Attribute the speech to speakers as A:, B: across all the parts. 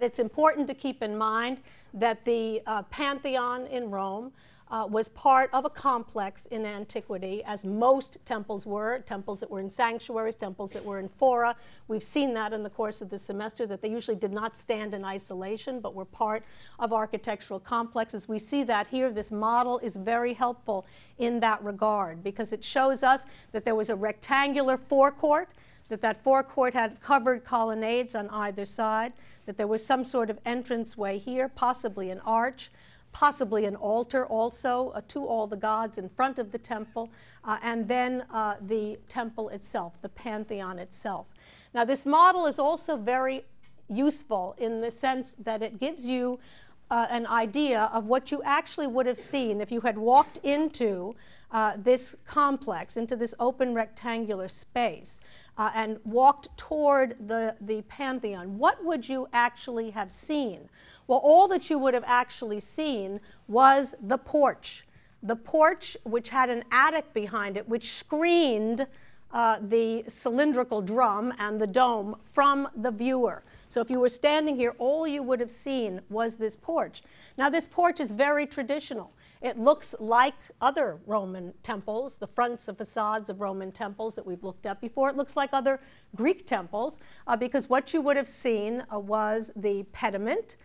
A: It's important to keep in mind that the Pantheon in Rome was part of a complex in antiquity, as most temples were, temples that were in sanctuaries, temples that were in fora. We've seen that in the course of the semester, that they usually did not stand in isolation, but were part of architectural complexes. We see that here. This model is very helpful in that regard, because it shows us that there was a rectangular forecourt, that forecourt had covered colonnades on either side, that there was some sort of entranceway here, possibly an arch, possibly an altar also to all the gods in front of the temple, and then the temple itself, the Pantheon itself. Now, this model is also very useful in the sense that it gives you an idea of what you actually would have seen if you had walked into this complex, into this open rectangular space, and walked toward the Pantheon. What would you actually have seen? Well, all that you would have actually seen was the porch. The porch, which had an attic behind it, which screened the cylindrical drum and the dome from the viewer. So if you were standing here, all you would have seen was this porch. Now, this porch is very traditional. It looks like other Roman temples, the fronts and facades of Roman temples that we've looked at before. It looks like other Greek temples because what you would have seen was the pediment,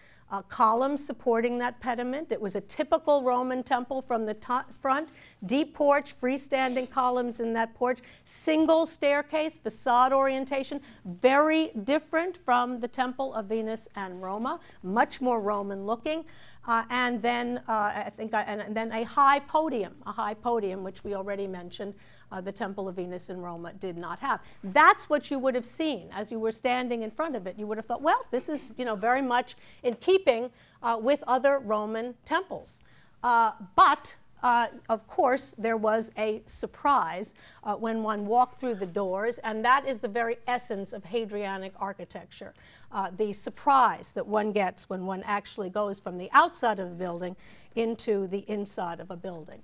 A: columns supporting that pediment. It was a typical Roman temple from the front, deep porch, freestanding columns in that porch, single staircase, facade orientation, very different from the Temple of Venus and Roma, much more Roman looking. And then and then a high podium, which we already mentioned, the Temple of Venus in Roma did not have. That's what you would have seen as you were standing in front of it. You would have thought, well, this is very much in keeping with other Roman temples. But of course, there was a surprise when one walked through the doors, and that is the very essence of Hadrianic architecture. The surprise that one gets when one actually goes from the outside of a building into the inside of a building.